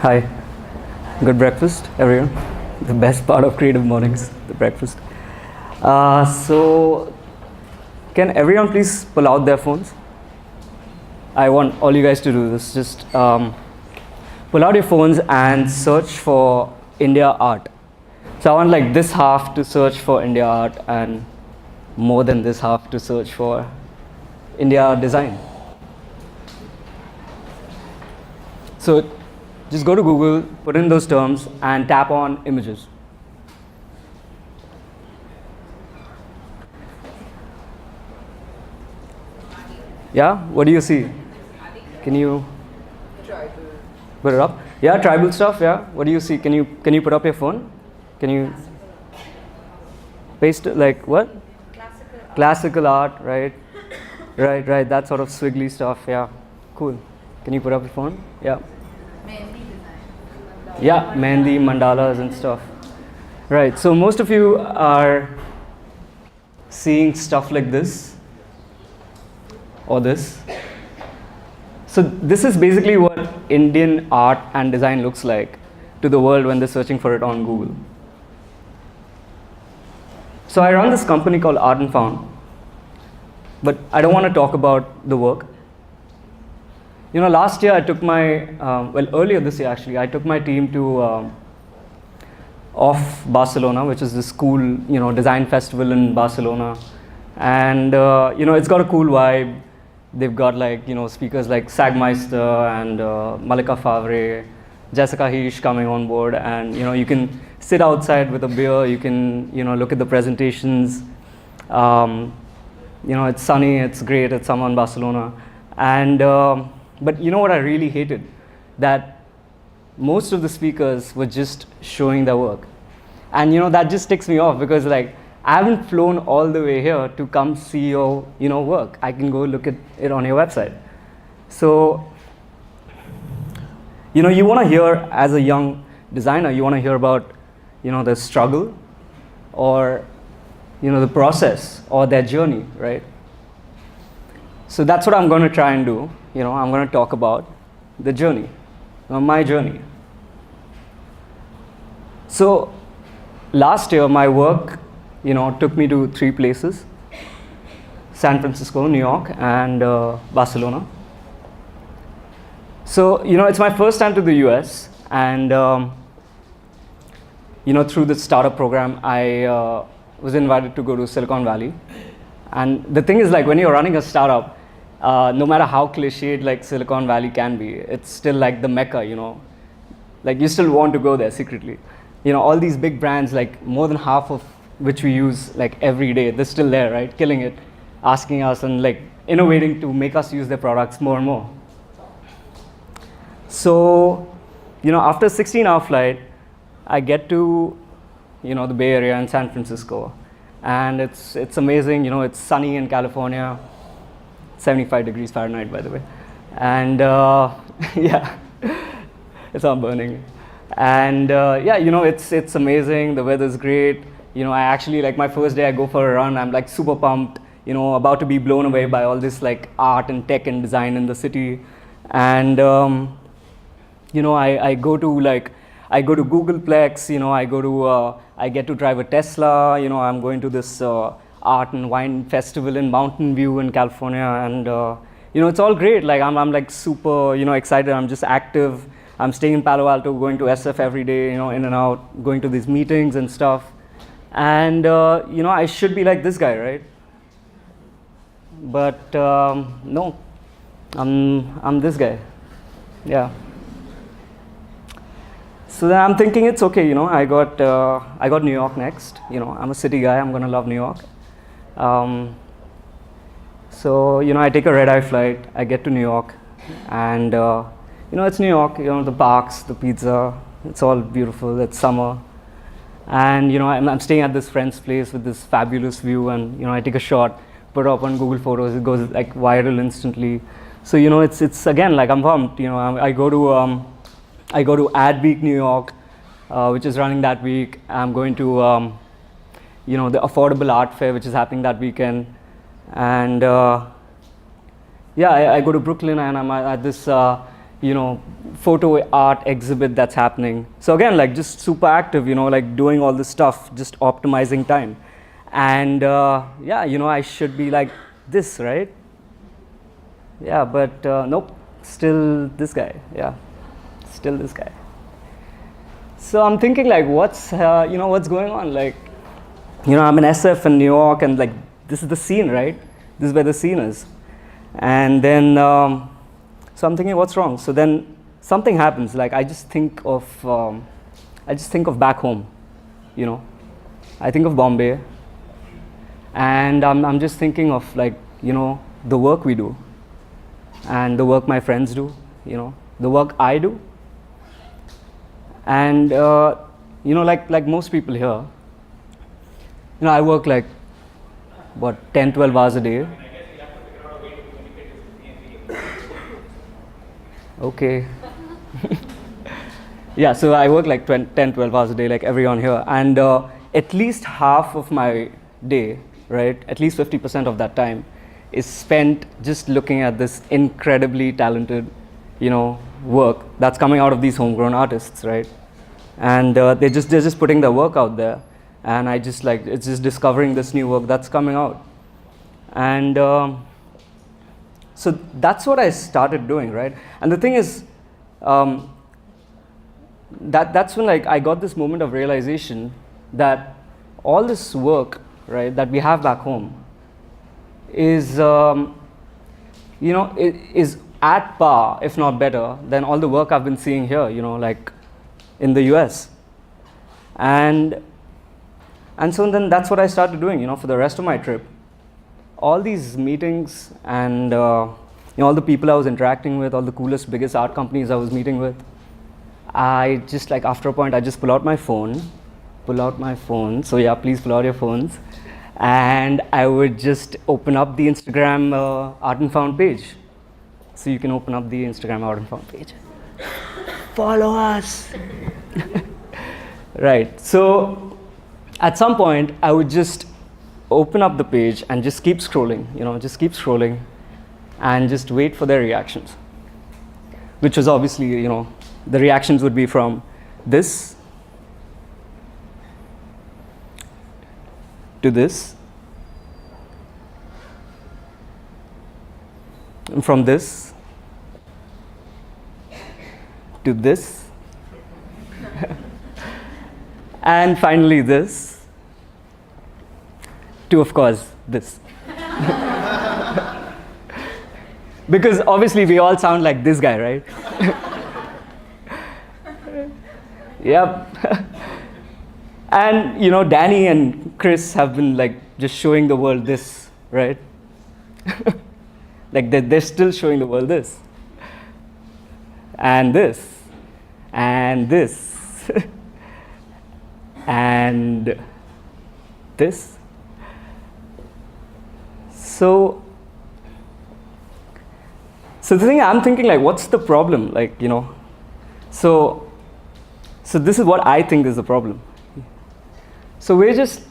Hi. Good breakfast, everyone. The best part of Creative Mornings, the breakfast. So, can everyone please pull out their phones? I want all you guys to do this. Just pull out your phones and search for India art. So I want like this half to search for India art and more than this half to search for India design. So just go to Google, put in those terms, and tap on images. Yeah, what do you see? Can you put it up? Yeah, tribal stuff. Yeah, what do you see? Can you put up your phone? Can you paste it like what? Classical art, right? Right. That sort of swiggly stuff. Yeah, cool. Can you put up your phone? Yeah. Yeah, mehndi, mandalas and stuff. Right, so most of you are seeing stuff like this or this. So this is basically what Indian art and design looks like to the world when they're searching for it on Google. So I run this company called Art&Found, but I don't want to talk about the work. You know, last year I took my, earlier this year actually, I took my team to Barcelona, which is this cool, design festival in Barcelona. And, it's got a cool vibe. They've got like, speakers like Sagmeister and Malika Favre, Jessica Heish coming on board. And, you can sit outside with a beer. You can, look at the presentations. It's sunny, it's great, it's summer in Barcelona. And, but you know what I really hated? That most of the speakers were just showing their work. And that just ticks me off because like I haven't flown all the way here to come see your work. I can go look at it on your website. So you want to hear, as a young designer, you want to hear about the struggle or the process or their journey, right? So that's what I'm going to try and do. I'm going to talk about the journey, my journey. So last year, my work, took me to 3 places: San Francisco, New York, and Barcelona. So, it's my first time to the US, and, through the startup program, I was invited to go to Silicon Valley. And the thing is, like, when you're running a startup, no matter how cliched like Silicon Valley can be, it's still like the mecca, like you still want to go there secretly. All these big brands, like more than half of which we use like every day, they're still there, right? Killing it, asking us and like innovating to make us use their products more and more. So, after a 16-hour flight, I get to, the Bay Area in San Francisco. And it's amazing, it's sunny in California. 75 degrees Fahrenheit, by the way. And yeah, it's not burning. And it's amazing. The weather's great. I actually, like my first day, I go for a run. I'm like super pumped, about to be blown away by all this like art and tech and design in the city. And, I go to Googleplex, I get to drive a Tesla, I'm going to this art and wine festival in Mountain View in California, and it's all great. Like I'm like super excited. I'm just active. I'm staying in Palo Alto, going to SF every day, in and out, going to these meetings and stuff. And I should be like this guy, right? But no, I'm this guy. Yeah. So then I'm thinking it's okay. I got New York next. I'm a city guy. I'm gonna love New York. So I take a red-eye flight, I get to New York, and it's New York, the parks, the pizza, it's all beautiful, it's summer. And I'm staying at this friend's place with this fabulous view, and I take a shot, put it up on Google Photos, it goes like viral instantly. So it's again like I'm pumped. I go to Ad Week New York, which is running that week. I'm going to the Affordable Art Fair, which is happening that weekend. And I go to Brooklyn, and I'm at this photo art exhibit that's happening. So again, like just super active, like doing all this stuff, just optimizing time. And yeah, I should be like this, right? Yeah, but nope, still this guy. Yeah, still this guy. So I'm thinking like, what's going on? Like, I'm in SF in New York, and like this is the scene, right? This is where the scene is. And then, so I'm thinking, what's wrong? So then something happens. Like I just think of back home, I think of Bombay, and I'm just thinking of like, the work we do, and the work my friends do, the work I do, and like most people here, I work like what 10, 12 hours a day. Okay. Yeah, so I work like 10, 12 hours a day, like everyone here, and at least half of my day, right, at least 50% of that time is spent just looking at this incredibly talented, work that's coming out of these homegrown artists, right? And they're just putting their work out there, and I just like, it's just discovering this new work that's coming out. And so that's what I started doing, right? And the thing is, that's when like I got this moment of realization that all this work, right, that we have back home is, is at par, if not better, than all the work I've been seeing here, like in the US. And so then that's what I started doing, for the rest of my trip. All these meetings and all the people I was interacting with, all the coolest, biggest art companies I was meeting with, I just like after a point I just pull out my phone. So yeah, please pull out your phones. And I would just open up the Instagram Art and Found page. So you can open up the Instagram Art and Found page. Follow us. Right. So at some point I would just open up the page and just keep scrolling, and just wait for their reactions. Which was obviously, the reactions would be from this to this, and from this to this, and finally this to, of course, this. Because obviously we all sound like this guy, right? Yep. And Danny and Chris have been like just showing the world this, right? Like they're still showing the world this, and this, and this, and this. So the thing I'm thinking, like, what's the problem? Like, so this is what I think is the problem. So we're just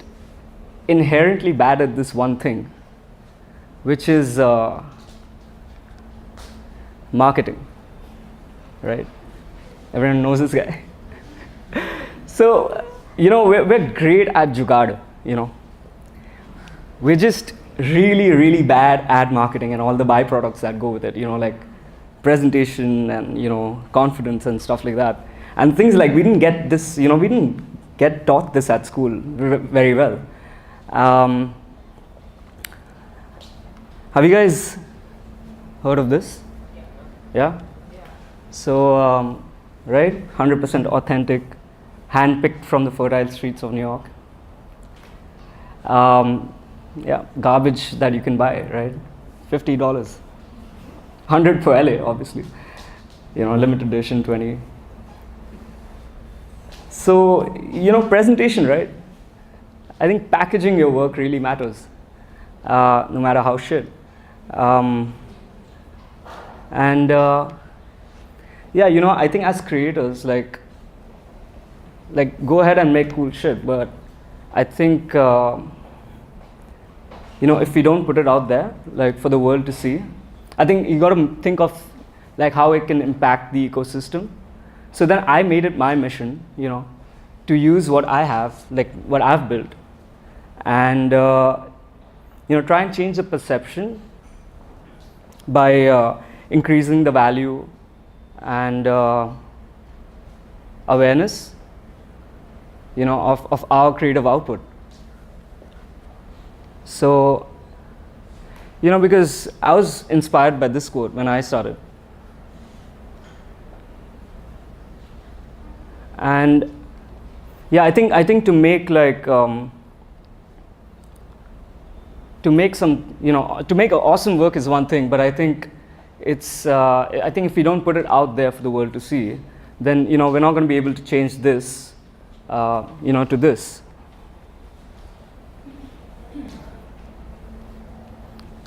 inherently bad at this one thing, which is marketing, right? Everyone knows this guy. So, we're great at jugaad, We're just really, really bad at marketing and all the byproducts that go with it, like presentation and, confidence and stuff like that. And things like we didn't get this, we didn't get taught this at school very well. Have you guys heard of this? Yeah? So, right, 100% authentic, handpicked from the fertile streets of New York. Yeah, garbage that you can buy, right? $50. 100 for LA, obviously. Limited edition, 20. So, presentation, right? I think packaging your work really matters, no matter how shit. Yeah, I think as creators, like go ahead and make cool shit, but I think, if we don't put it out there, like for the world to see, I think you got to think of like how it can impact the ecosystem. So then I made it my mission, to use what I have, like what I've built, and try and change the perception by increasing the value and awareness, of our creative output. So, because I was inspired by this quote when I started. And yeah, I think to make like to make awesome work is one thing, but I think I think if we don't put it out there for the world to see, then we're not going to be able to change this to this.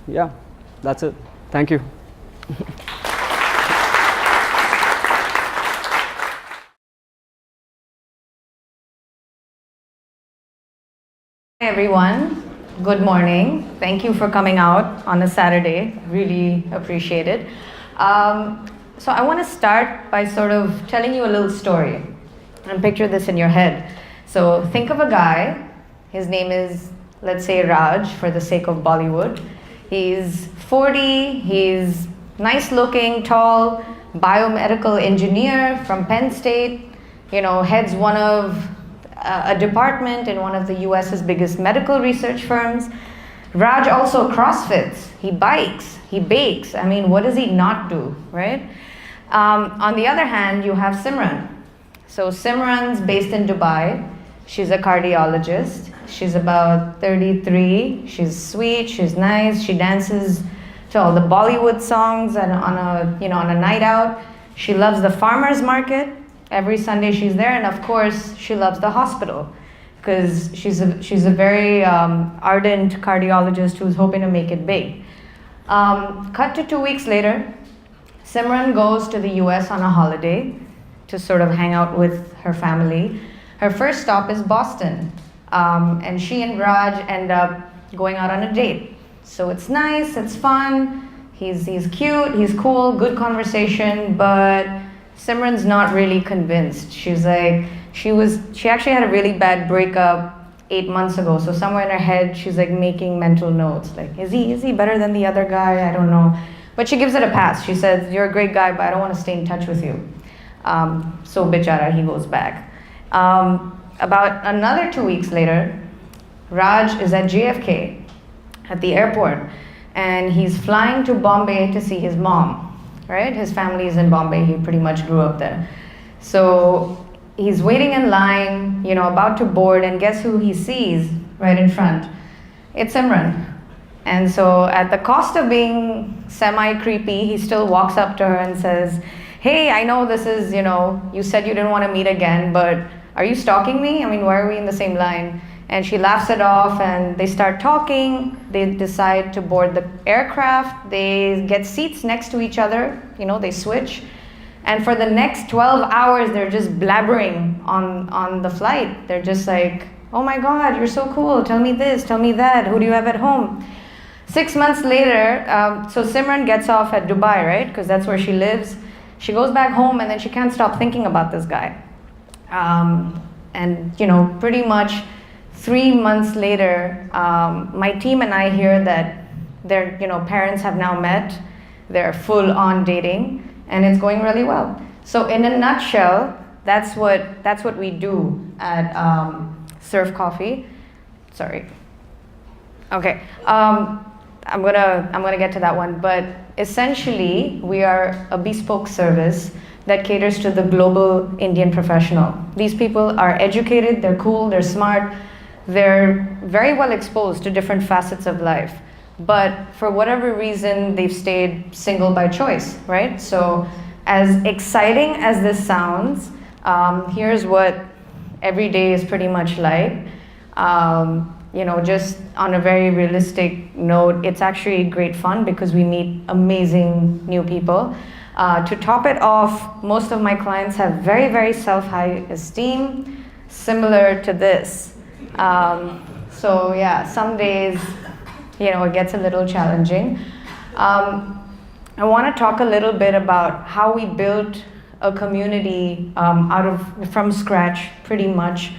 Yeah, that's it. Thank you. Hi everyone, good morning. Thank you for coming out on a Saturday. Really appreciate it. So I want to start by sort of telling you a little story, and picture this in your head. So think of a guy. His name is, let's say, Raj, for the sake of Bollywood. He's 40, he's nice looking, tall, biomedical engineer from Penn State, heads one of a department in one of the US's biggest medical research firms. Raj also CrossFits, he bikes, he bakes. I mean, what does he not do, right? On the other hand, you have Simran. So Simran's based in Dubai. She's a cardiologist. She's about 33. She's sweet, she's nice. She dances to all the Bollywood songs and on a night out. She loves the farmer's market. Every Sunday she's there, and of course she loves the hospital because she's a very ardent cardiologist who's hoping to make it big. Cut to 2 weeks later, Simran goes to the US on a holiday to sort of hang out with her family. Her first stop is Boston, and she and Raj end up going out on a date. So it's nice, it's fun, he's cute, he's cool, good conversation, but Simran's not really convinced. She's like, she actually had a really bad breakup 8 months ago, so somewhere in her head she's like making mental notes, like, is he better than the other guy? I don't know. But she gives it a pass. She says, you're a great guy, but I don't want to stay in touch with you. So bichara, he goes back. About another 2 weeks later, Raj is at JFK at the airport, and he's flying to Bombay to see his mom, right? His family is in Bombay. He pretty much grew up there. So he's waiting in line, about to board, and guess who he sees right in front? It's Simran. And so at the cost of being semi-creepy, he still walks up to her and says, hey, I know this is, you said you didn't want to meet again, but are you stalking me? I mean, why are we in the same line? And she laughs it off, and they start talking. They decide to board the aircraft. They get seats next to each other, they switch. And for the next 12 hours, they're just blabbering on the flight. They're just like, oh my God, you're so cool. Tell me this, tell me that. Who do you have at home? 6 months later, so Simran gets off at Dubai, right? Because that's where she lives. She goes back home, and then she can't stop thinking about this guy. And, pretty much 3 months later, my team and I hear that their, parents have now met. They're full on dating, and it's going really well. So in a nutshell, that's what we do at Surf Coffee. Sorry. Okay. I'm gonna get to that one, but essentially we are a bespoke service that caters to the global Indian professional. These people are educated, they're cool, they're smart, they're very well exposed to different facets of life, but for whatever reason they've stayed single by choice, right? So as exciting as this sounds, here's what every day is pretty much like. Just on a very realistic note, it's actually great fun because we meet amazing new people. To top it off, most of my clients have very, very self-high esteem, similar to this. So yeah, some days, it gets a little challenging. I want to talk a little bit about how we built a community from scratch, pretty much,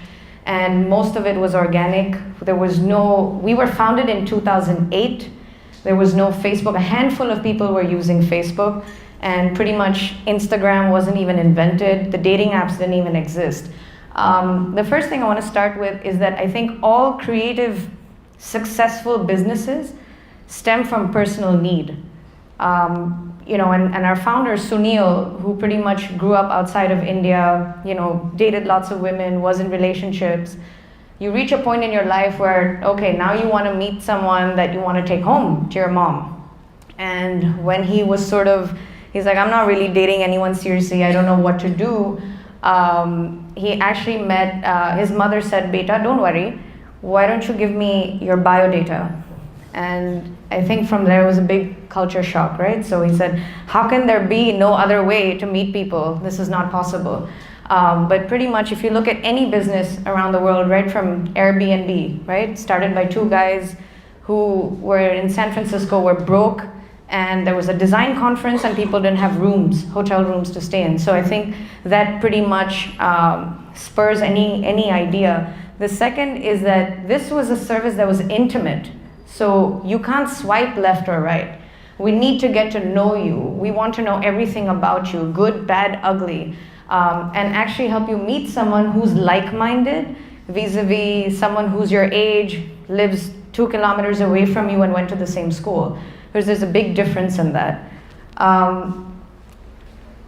and most of it was organic. We were founded in 2008. There was no Facebook. A handful of people were using Facebook, and pretty much Instagram wasn't even invented. The dating apps didn't even exist. The first thing I want to start with is that I think all creative, successful businesses stem from personal need. And our founder, Sunil, who pretty much grew up outside of India, dated lots of women, was in relationships. You reach a point in your life where, okay, now you want to meet someone that you want to take home to your mom. And when he's like, I'm not really dating anyone seriously, I don't know what to do. He actually met, his mother said, Beta, don't worry, why don't you give me your bio data? And I think from there was a big culture shock, right? So he said, how can there be no other way to meet people? This is not possible. But pretty much if you look at any business around the world, right from Airbnb, right? Started by two guys who were in San Francisco, were broke, and there was a design conference and people didn't have hotel rooms to stay in. So I think that pretty much spurs any idea. The second is that this was a service that was intimate. So you can't swipe left or right. We need to get to know you. We want to know everything about you, good, bad, ugly, and actually help you meet someone who's like-minded, vis-a-vis someone who's your age, lives 2 kilometers away from you and went to the same school. Because there's a big difference in that.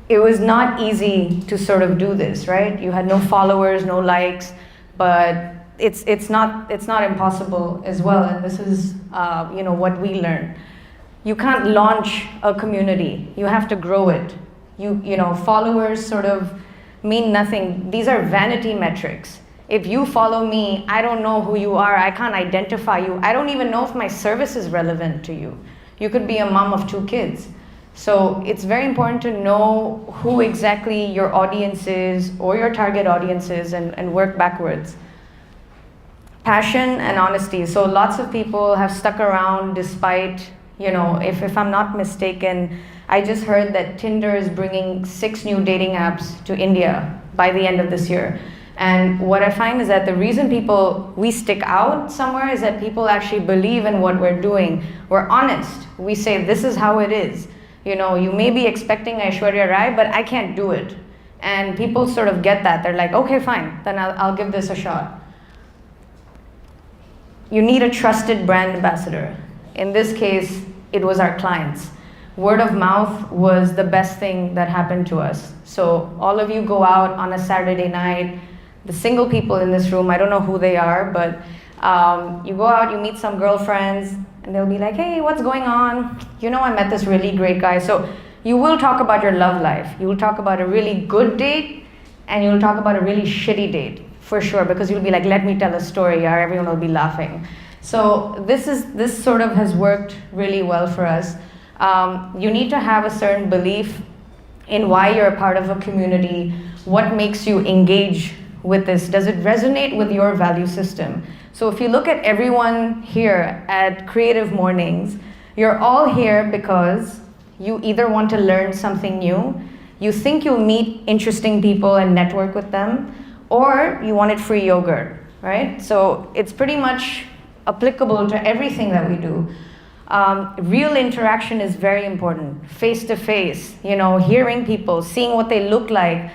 It was not easy to sort of do this, right? You had no followers, no likes, but it's not impossible as well, and this is what we learned. You can't launch a community. You have to grow it. Followers sort of mean nothing. These are vanity metrics. If you follow me, I don't know who you are. I can't identify you. I don't even know if my service is relevant to you. You could be a mom of 2 kids. So it's very important to know who exactly your audience is or your target audience is and work backwards. Passion and honesty. So lots of people have stuck around despite, if I'm not mistaken, I just heard that Tinder is bringing 6 new dating apps to India by the end of this year. And what I find is that the reason we stick out somewhere is that people actually believe in what we're doing. We're honest. We say, this is how it is. You may be expecting Aishwarya Rai, but I can't do it. And people sort of get that. They're like, okay, fine, then I'll give this a shot. You need a trusted brand ambassador. In this case, it was our clients. Word of mouth was the best thing that happened to us. So all of you go out on a Saturday night, the single people in this room, I don't know who they are, but you go out, you meet some girlfriends, and they'll be like, hey, what's going on? I met this really great guy. So you will talk about your love life. You will talk about a really good date, and you'll talk about a really shitty date, for sure, because you'll be like, let me tell a story, or everyone will be laughing. So this sort of has worked really well for us. You need to have a certain belief in why you're a part of a community, what makes you engage with this. Does it resonate with your value system? So if you look at everyone here at Creative Mornings, you're all here because you either want to learn something new, you think you'll meet interesting people and network with them, or you wanted free yogurt, right? So it's pretty much applicable to everything that we do. Real interaction is very important, face-to-face, hearing people, seeing what they look like,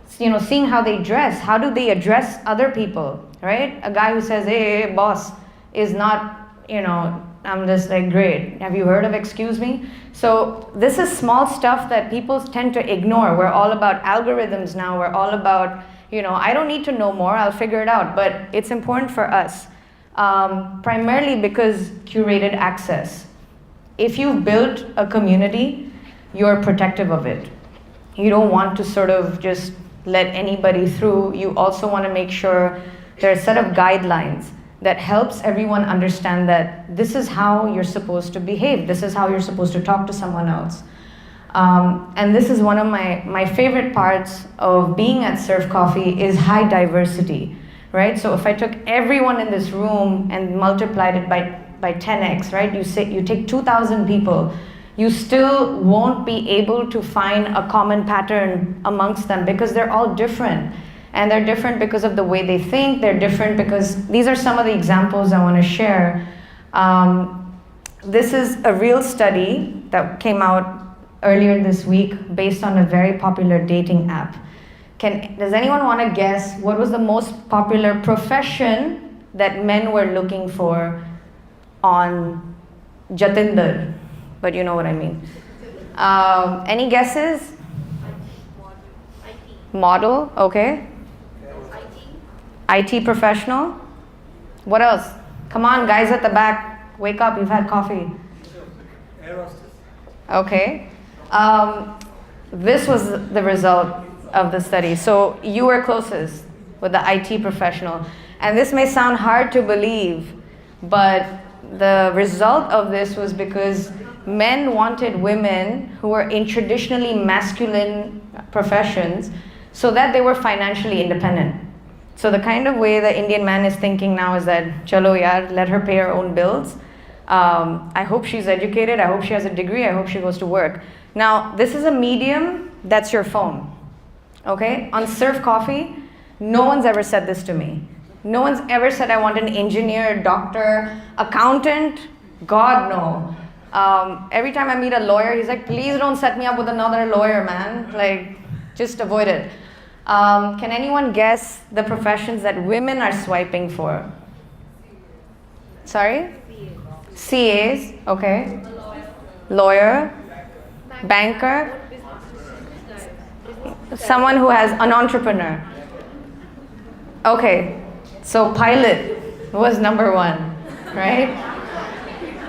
seeing how they dress, how do they address other people, right? A guy who says, hey, boss, is not, I'm just like, great, have you heard of excuse me? So this is small stuff that people tend to ignore. We're all about algorithms now, we're all about, I don't need to know more, I'll figure it out, but it's important for us. Primarily because curated access. If you've built a community, you're protective of it. You don't want to sort of just let anybody through. You also want to make sure there are a set of guidelines that helps everyone understand that this is how you're supposed to behave. This is how you're supposed to talk to someone else. And this is one of my favorite parts of being at Surf Coffee is high diversity. Right? So if I took everyone in this room and multiplied it by 10x, right? You take 2,000 people, you still won't be able to find a common pattern amongst them because they're all different. And they're different because of the way they think. They're different because these are some of the examples I want to share. This is a real study that came out earlier this week based on a very popular dating app. Does anyone want to guess what was the most popular profession that men were looking for on Jatinder? But you know what I mean. Any guesses? Model, okay. IT professional. What else? Come on, guys at the back, wake up, you've had coffee. Okay. This was the result of the study. So you were closest with the IT professional. And this may sound hard to believe, but the result of this was because men wanted women who were in traditionally masculine professions so that they were financially independent. So the kind of way the Indian man is thinking now is that, chalo yaar, let her pay her own bills. I hope she's educated, I hope she has a degree, I hope she goes to work. Now, this is a medium, that's your phone, okay? On Surf Coffee, no one's ever said this to me. No one's ever said I want an engineer, doctor, accountant, God no. Every time I meet a lawyer, he's like, please don't set me up with another lawyer, man. Like, just avoid it. Can anyone guess the professions that women are swiping for? Sorry? CAs, okay. Lawyer, banker, someone who has an entrepreneur. Okay, so pilot was number one, right?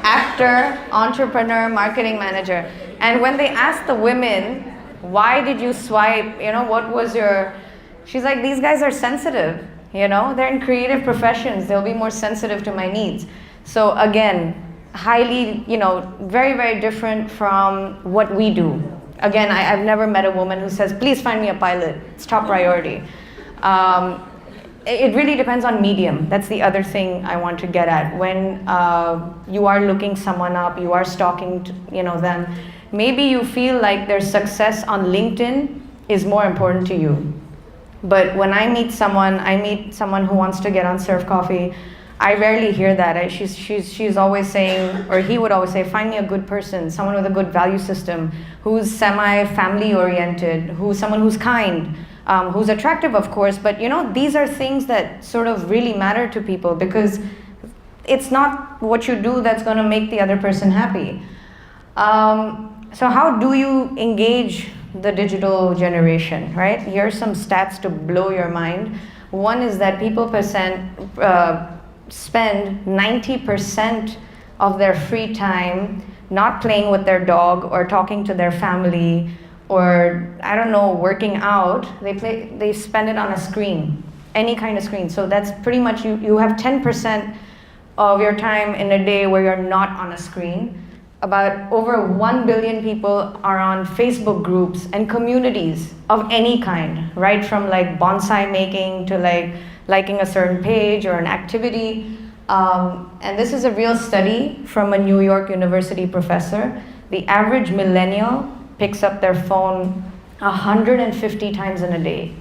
Actor, entrepreneur, marketing manager. And when they asked the women, why did you swipe, what was your, she's like, these guys are sensitive, they're in creative professions, they'll be more sensitive to my needs. So again, highly, very, very different from what we do. Again, I've never met a woman who says, please find me a pilot, it's top priority. It really depends on medium. That's the other thing I want to get at. When you are looking someone up, you are stalking them, maybe you feel like their success on LinkedIn is more important to you. But when I meet someone who wants to get on Surf Coffee, I rarely hear that. She's always saying, or he would always say, find me a good person, someone with a good value system, who's semi-family oriented, someone who's kind, who's attractive, of course. But these are things that sort of really matter to people because it's not what you do that's going to make the other person happy. So how do you engage the digital generation, right? Here's some stats to blow your mind. One is that people spend 90% of their free time not playing with their dog or talking to their family or, I don't know, working out. They spend it on a screen, any kind of screen. So that's pretty much, you have 10% of your time in a day where you're not on a screen. About over 1 billion people are on Facebook groups and communities of any kind, right from like bonsai making to like liking a certain page or an activity. And this is a real study from a New York University professor. The average millennial picks up their phone 150 times in a day.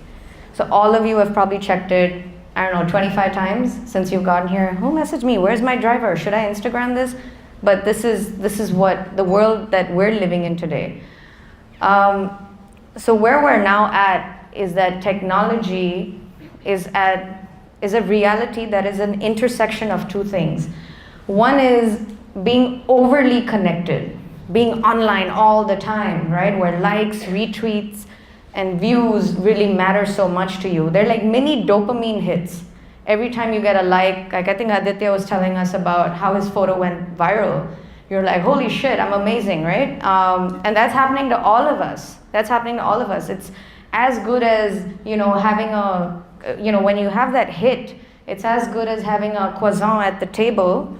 So all of you have probably checked it, I don't know, 25 times since you've gotten here. Who messaged me? Where's my driver? Should I Instagram this? But this is what the world that we're living in today. So where we're now at is that technology is a reality that is an intersection of two things. One is being overly connected, being online all the time, right? Where likes, retweets, and views really matter so much to you. They're like mini dopamine hits. Every time you get a like I think Aditya was telling us about how his photo went viral. You're like, holy shit, I'm amazing, right? And that's happening to all of us. It's as good as, having when you have that hit, it's as good as having a croissant at the table,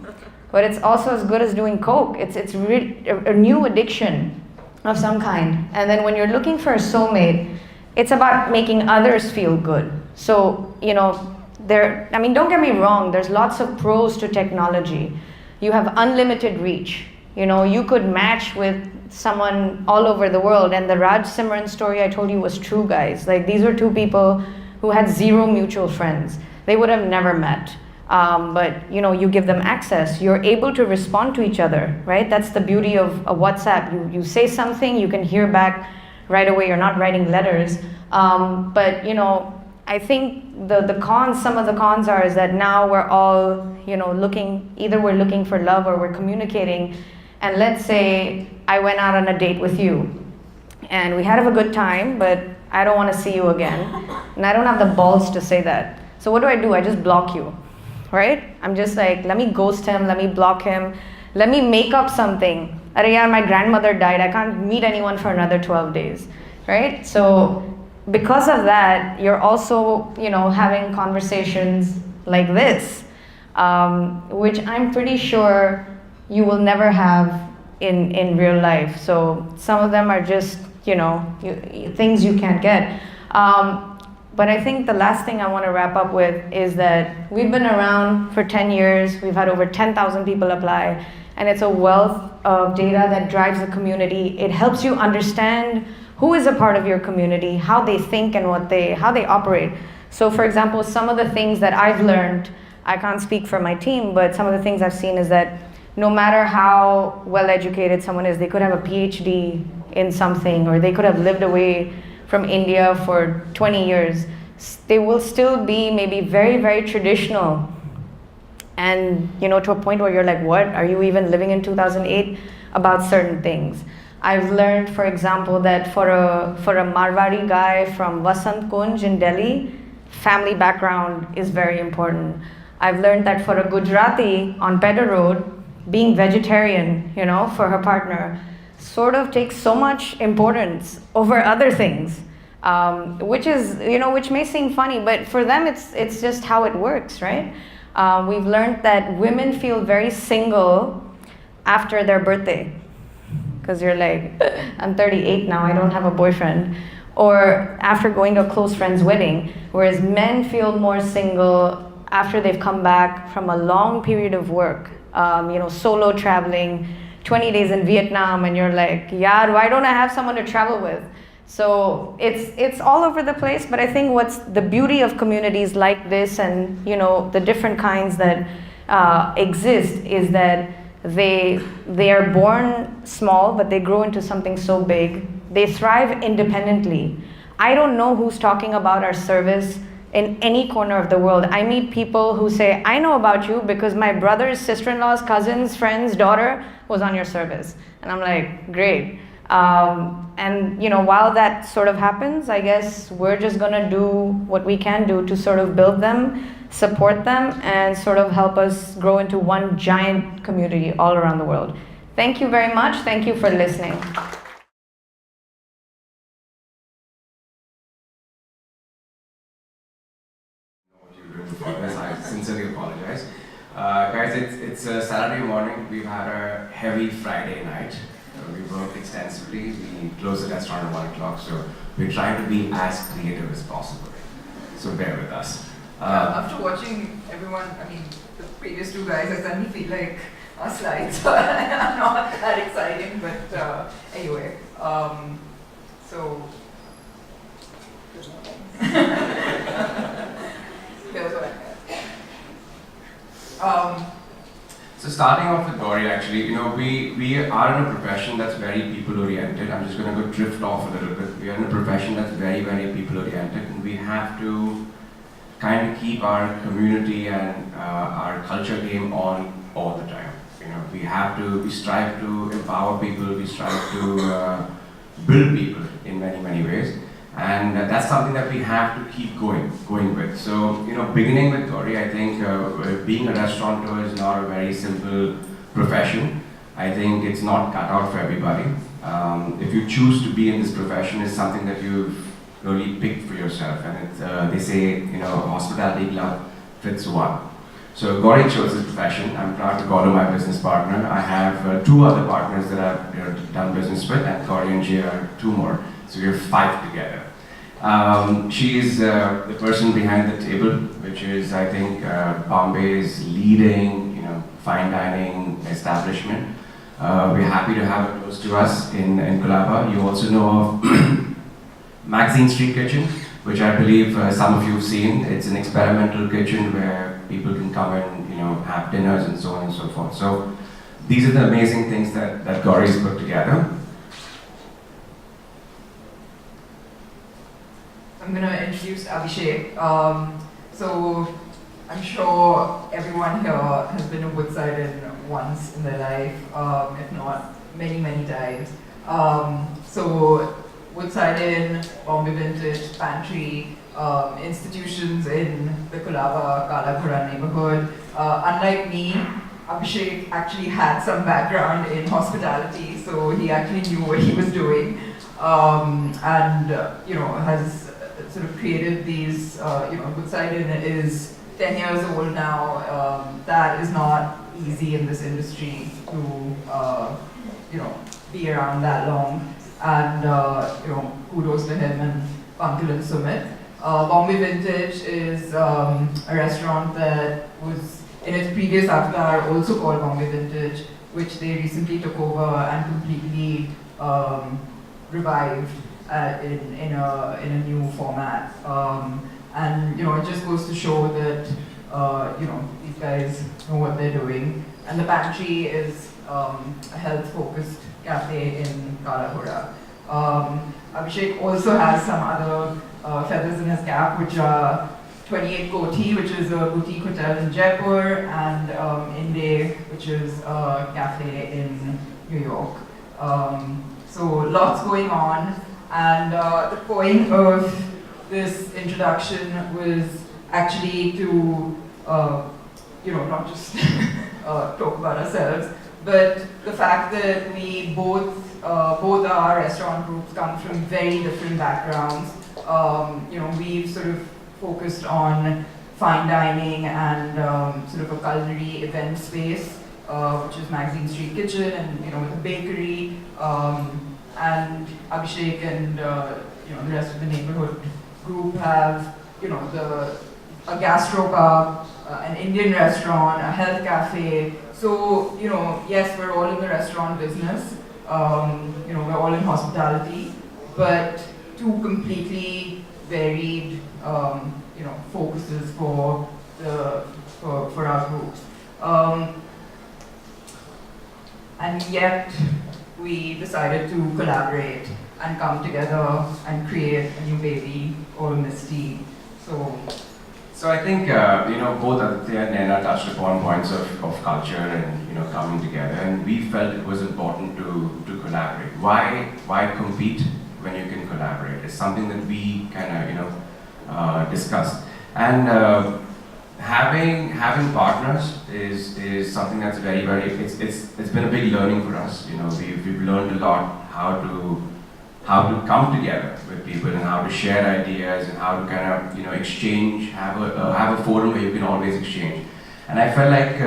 but it's also as good as doing coke. It's really a new addiction of some kind. And then when you're looking for a soulmate, it's about making others feel good. So, don't get me wrong, there's lots of pros to technology. You have unlimited reach. You could match with someone all over the world. And the Raj Simran story I told you was true, guys. Like, these were two people who had zero mutual friends. They would have never met. But you give them access. You're able to respond to each other, right? That's the beauty of a WhatsApp. You say something, you can hear back right away. You're not writing letters. But I think the cons, some of the cons is that now we're all either we're looking for love or we're communicating. And let's say I went out on a date with you, and we had a good time, but I don't want to see you again, and I don't have the balls to say that. So what do? I just block you. Right? I'm just like, let me ghost him, let me block him, let me make up something. Arey yaar, my grandmother died, I can't meet anyone for another 12 days. Right? So because of that, you're also, having conversations like this, which I'm pretty sure you will never have in real life. So some of them are just, things you can't get. But I think the last thing I want to wrap up with is that we've been around for 10 years. We've had over 10,000 people apply, and it's a wealth of data that drives the community. It helps you understand who is a part of your community, how they think and how they operate. So for example, some of the things that I've learned, I can't speak for my team, but some of the things I've seen is that no matter how well educated someone is, they could have a PhD in something, or they could have lived away from India for 20 years, they will still be maybe very, very traditional. And to a point where you're like, what? Are you even living in 2008 about certain things? I've learned, for example, that for a Marwari guy from Vasant Kunj in Delhi, family background is very important. I've learned that for a Gujarati on Pedder Road, being vegetarian, for her partner, sort of takes so much importance over other things, which may seem funny, but for them it's just how it works, right? We've learned that women feel very single after their birthday, because you're like, I'm 38 now, I don't have a boyfriend, or after going to a close friend's wedding, whereas men feel more single after they've come back from a long period of work, solo traveling, 20 days in Vietnam, and you're like, yeah, why don't I have someone to travel with? So it's all over the place, but I think what's the beauty of communities like this and the different kinds that exist is that they are born small, but they grow into something so big. They thrive independently. I don't know who's talking about our service in any corner of the world. I meet people who say, I know about you because my brother's sister-in-law's cousin's friend's daughter was on your service. And I'm like, great. And while that sort of happens, I guess we're just gonna do what we can do to sort of build them, support them, and sort of help us grow into one giant community all around the world. Thank you very much. Thank you for listening. I sincerely apologize. Guys, it's a Saturday morning. We've had a heavy Friday night. We worked extensively. We closed the restaurant at 1 o'clock, so we're trying to be as creative as possible. So bear with us. After watching everyone, the previous two guys, I suddenly feel like our slides are not that exciting, but anyway. So, here's what I have. So starting off with Gauri, actually, we are in a profession that's very people-oriented. I'm just going to go drift off a little bit. We are in a profession that's very, very people-oriented, and we have to kind of keep our community and our culture game on all the time. We strive to empower people, we strive to build people in many, many ways. And that's something that we have to keep going with. So, beginning with Gauri, I think being a restaurateur is not a very simple profession. I think it's not cut out for everybody. If you choose to be in this profession, it's something that you've really picked for yourself. And they say, hospitality glove fits one. So Gauri chose this profession. I'm proud to call her my business partner. I have 2 other partners that I've done business with, and Gauri and Jay are 2 more. So we're 5 together. She is the person behind the table, which is, I think, Bombay's leading, fine dining establishment. We're happy to have it close to us in Colaba. You also know of Magazine Street Kitchen, which I believe some of you have seen. It's an experimental kitchen where people can come and have dinners and so on and so forth. So these are the amazing things that Gauri's put together. I'm going to introduce Abhishek. So I'm sure everyone here has been to Woodside once in their life, if not many, many times. So Woodside Inn, Bombay Vintage, Pantry, institutions in the Colaba, Kalapura neighborhood. Unlike me, Abhishek actually had some background in hospitality, so he actually knew what he was doing, and has sort of created these. Woodside Inn is 10 years old now. That is not easy in this industry to be around that long. And kudos to him and Pankaj and Sumit. Bombay Vintage is a restaurant that was in its previous avatar also called Bombay Vintage, which they recently took over and completely revived in a new format. And it just goes to show that these guys know what they're doing. And the Pantry is a health-focused cafe in Kalapura. Abhishek also has some other feathers in his cap, which are 28 Koti, which is a boutique hotel in Jaipur, and Inde, which is a cafe in New York. So lots going on, and the point of this introduction was actually to not just talk about ourselves, but the fact that we both our restaurant groups come from very different backgrounds. We've sort of focused on fine dining and sort of a culinary event space, which is Magazine Street Kitchen, and with a bakery. And Abhishek and the rest of the neighborhood group have a gastro pub, an Indian restaurant, a health cafe. So yes, we're all in the restaurant business. We're all in hospitality, but two completely varied focuses for our groups. And yet we decided to collaborate and come together and create a new baby called Misty. So I think both Aditya and Naina touched upon points of culture and coming together, and we felt it was important to collaborate. Why compete when you can collaborate? It's something that we kind of discussed, and having partners is something that's very it's been a big learning for us. We've learned a lot how to come together with people and how to share ideas and how to kind of exchange, have a forum where you can always exchange. And I felt like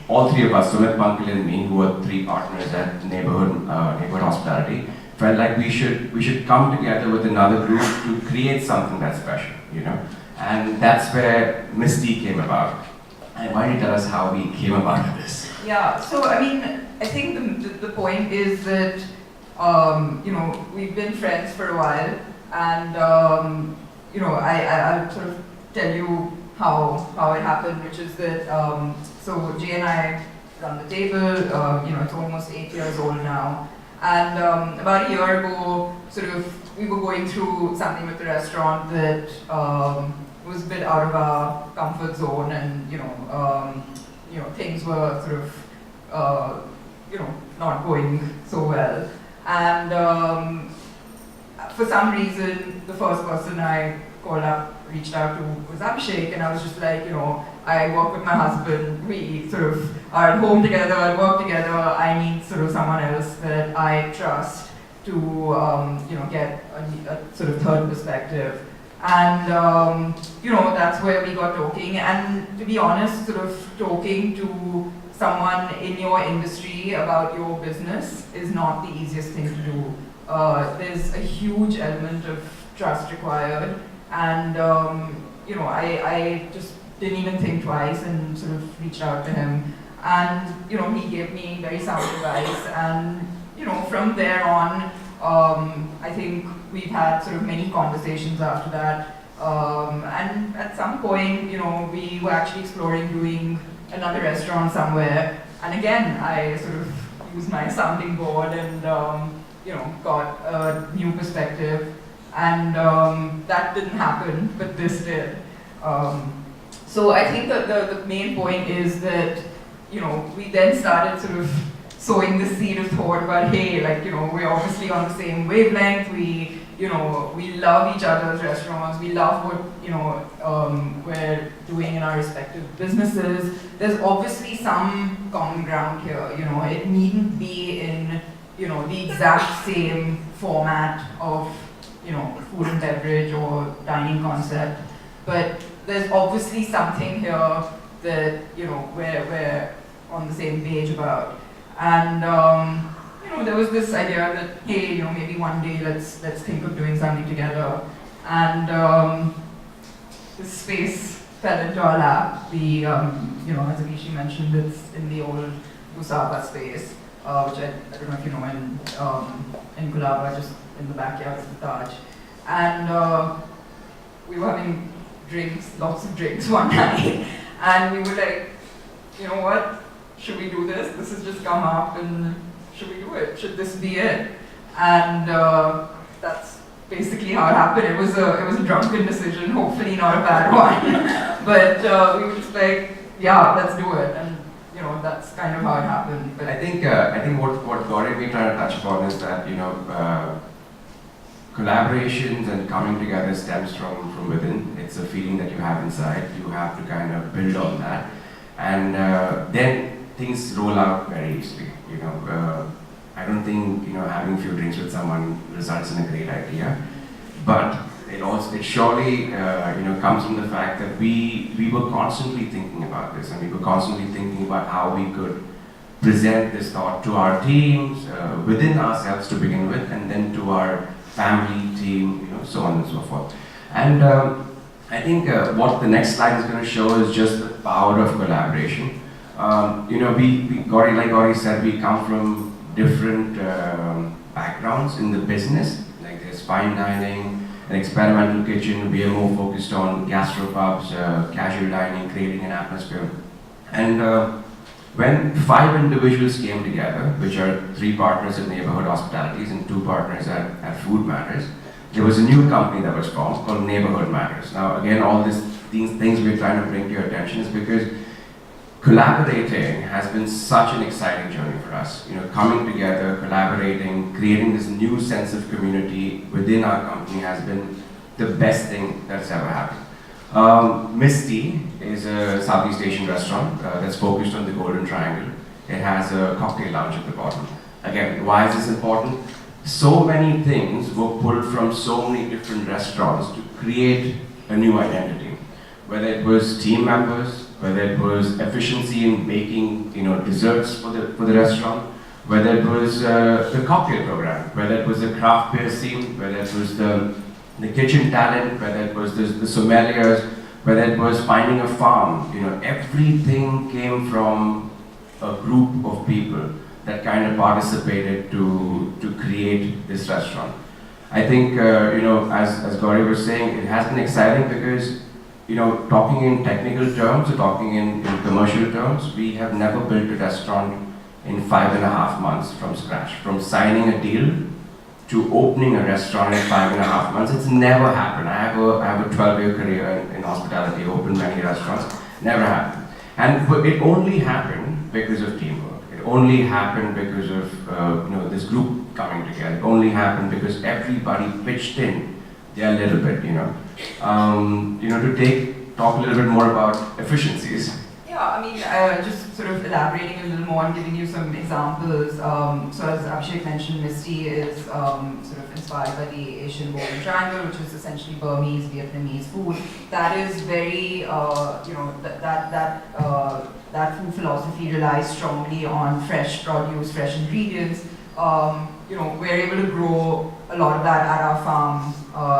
all three of us, Sumit, Pankaj and me, who are three partners at neighborhood hospitality, felt like we should come together with another group to create something that's special, and that's where Misty came about. And why don't you tell us how we came about this? Yeah, so I think the point is that we've been friends for a while, and I'll sort of tell you how it happened, which is that so Jay and I run the table. It's almost 8 years old now, and about a year ago, sort of we were going through something with the restaurant that was a bit out of our comfort zone, and things were sort of not going so well. And for some reason, the first person I reached out to was Abhishek, and I was just like, I work with my husband, we sort of are at home together, work together, I need sort of someone else that I trust to, get a sort of third perspective. And, that's where we got talking, and to be honest, sort of talking to someone in your industry about your business is not the easiest thing to do. There's a huge element of trust required, and I just didn't even think twice and sort of reached out to him. And he gave me very sound advice, and from there on, I think we've had sort of many conversations after that. And at some point, we were actually exploring doing another restaurant somewhere. And again, I sort of used my sounding board and got a new perspective. And that didn't happen, but this did. So I think that the main point is that we then started sort of sowing the seed of thought about, hey, we're obviously on the same wavelength. We love each other's restaurants. We love what we're doing in our respective businesses. There's obviously some common ground here. It needn't be in the exact same format of food and beverage or dining concept, but there's obviously something here that we're on the same page about. And there was this idea that, hey, maybe one day let's think of doing something together. And this space fell into our lap. The as Avishi mentioned, it's in the old Busaba space, which I don't know if you know, in Kulaba, just in the backyard of the Taj. And we were having lots of drinks one night, and we were like, you know what? Should we do this? This has just come up, and should we do it? Should this be it? And that's basically how it happened. It was a drunken decision, hopefully not a bad one. But we were just like, yeah, let's do it. And that's kind of how it happened. But I think what Gauri we trying to touch upon is that collaborations and coming together stems from within. It's a feeling that you have inside. You have to kind of build on that, and then things roll out very easily. I don't think having a few drinks with someone results in a great idea, but it surely comes from the fact that we were constantly thinking about this, and we were constantly thinking about how we could present this thought to our teams, within ourselves to begin with, and then to our family, team, so on and so forth. And I think what the next slide is going to show is just the power of collaboration. Gauri, like Gauri said, we come from different backgrounds in the business. Like there's fine dining, an experimental kitchen. We are more focused on gastropubs, casual dining, creating an atmosphere. And when 5 individuals came together, which are 3 partners at Neighborhood Hospitalities and 2 partners at Food Matters, there was a new company that was formed called Neighborhood Matters. Now, again, all these things we're trying to bring to your attention is because collaborating has been such an exciting journey for us. Coming together, collaborating, creating this new sense of community within our company has been the best thing that's ever happened. Misty is a Southeast Asian restaurant that's focused on the Golden Triangle. It has a cocktail lounge at the bottom. Again, why is this important? So many things were pulled from so many different restaurants to create a new identity. Whether it was team members, whether it was efficiency in baking, desserts for the restaurant, whether it was the cocktail program, whether it was the craft beer scene, whether it was the kitchen talent, whether it was the sommeliers, whether it was finding a farm. Everything came from a group of people that kind of participated to create this restaurant. I think, as Gauri was saying, it has been exciting because, talking in technical terms or talking in commercial terms, we have never built a restaurant in 5.5 months from scratch. From signing a deal to opening a restaurant in 5.5 months, it's never happened. I have a 12-year career in hospitality, opened many restaurants, never happened. And it only happened because of teamwork. It only happened because of this group coming together. It only happened because everybody pitched in their little bit, to talk a little bit more about efficiencies. Yeah, I mean, just sort of elaborating a little more and giving you some examples. So as Abhishek mentioned, Misty is sort of inspired by the Asian Golden Triangle, which is essentially Burmese, Vietnamese food. That is very, that food philosophy relies strongly on fresh produce, fresh ingredients. We're able to grow a lot of that at our farm,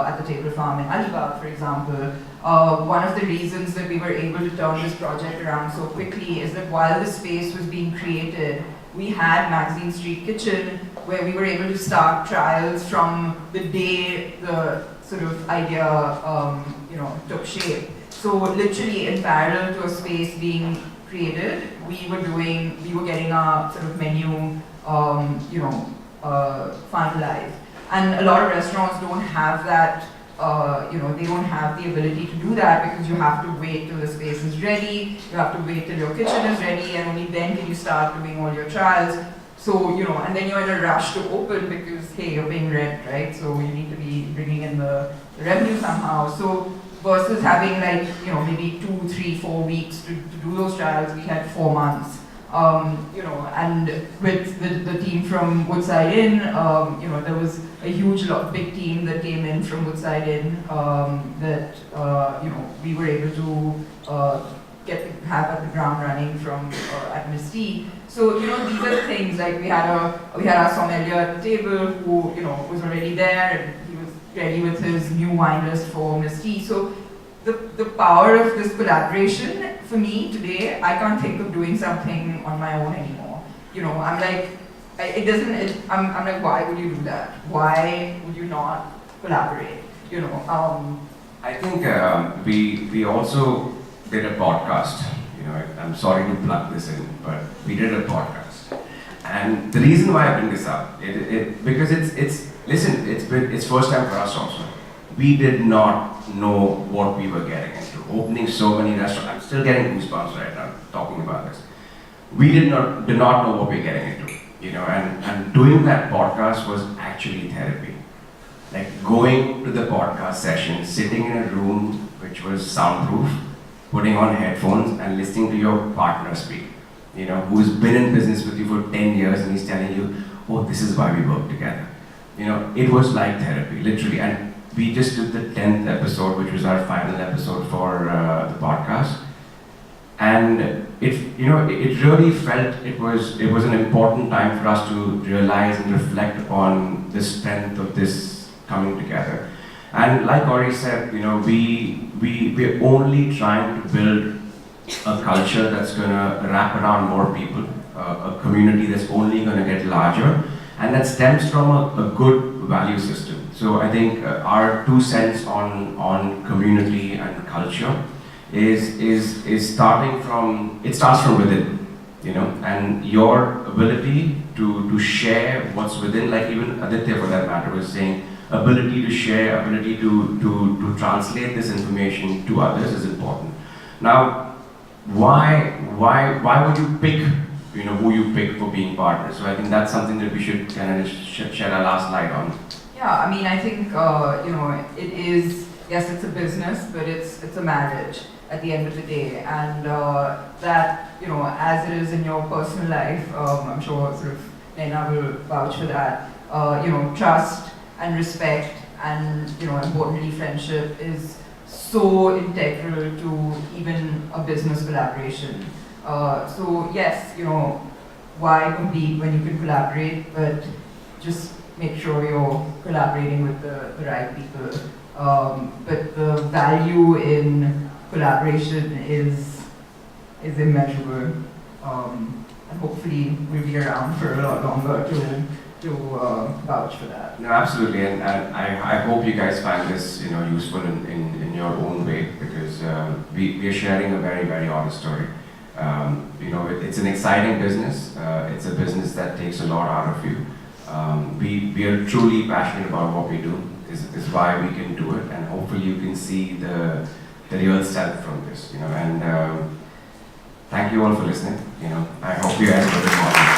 at the Table Farm in Alibag, for example. one of the reasons that we were able to turn this project around so quickly is that while the space was being created, we had Magazine Street Kitchen, where we were able to start trials from the day the sort of idea, took shape. So literally in parallel to a space being created, we were getting our sort of menu, finalized. And a lot of restaurants don't have that, they don't have the ability to do that because you have to wait till the space is ready, you have to wait till your kitchen is ready, and only then can you start doing all your trials. So, and then you're in a rush to open because, hey, you're paying rent, right? So you need to be bringing in the revenue somehow. So versus having maybe 2, 3, 4 weeks to do those trials, we had 4 months. And with the team from Woodside Inn, there was a big team that came in from Woodside Inn that we were able to have at the ground running from at Misty. So these are the things, like we had our sommelier at the table who was already there, and he was ready with his new wine list for Misty. So the power of this collaboration, for me today, I can't think of doing something on my own anymore. I'm like, I'm like, why would you do that? Why would you not collaborate? I think we also did a podcast. I'm sorry to plug this in, but we did a podcast. And the reason why I bring this up, because it's first time for us also. We did not know what we were getting into. Opening so many restaurants, I'm still getting goosebumps right now talking about this. We did not know what we were getting into, and doing that podcast was actually therapy. Like going to the podcast session, sitting in a room which was soundproof, putting on headphones and listening to your partner speak, who's been in business with you for 10 years and he's telling you, oh, this is why we work together. It was like therapy, literally. And we just did the 10th episode, which was our final episode for the podcast. And it really felt it was an important time for us to realize and reflect upon the strength of this coming together. And like Ori said, we're only trying to build a culture that's going to wrap around more people, a community that's only going to get larger, and that stems from a good value system. So I think our 2 cents on community and culture is starting from, it starts from within, and your ability to share what's within, like even Aditya for that matter was saying, ability to share, ability to translate this information to others is important. Now, why would you pick, who you pick for being partners? So I think that's something that we should kind of shed our last light on. Yeah, I mean, I think, it is, yes, it's a business, but it's a marriage at the end of the day. And that, as it is in your personal life, I'm sure sort of Lena will vouch for that, trust and respect and, importantly, friendship is so integral to even a business collaboration. So yes, why compete when you can collaborate, but just make sure you're collaborating with the right people. But the value in collaboration is immeasurable, and hopefully we'll be around for a lot longer to vouch for that. No, absolutely, and I hope you guys find this useful in your own way, because we are sharing a very, very honest story. It's an exciting business. It's a business that takes a lot out of you. We are truly passionate about what we do. Is why we can do it, and hopefully you can see the real self from this. And thank you all for listening. I hope you guys have a good morning.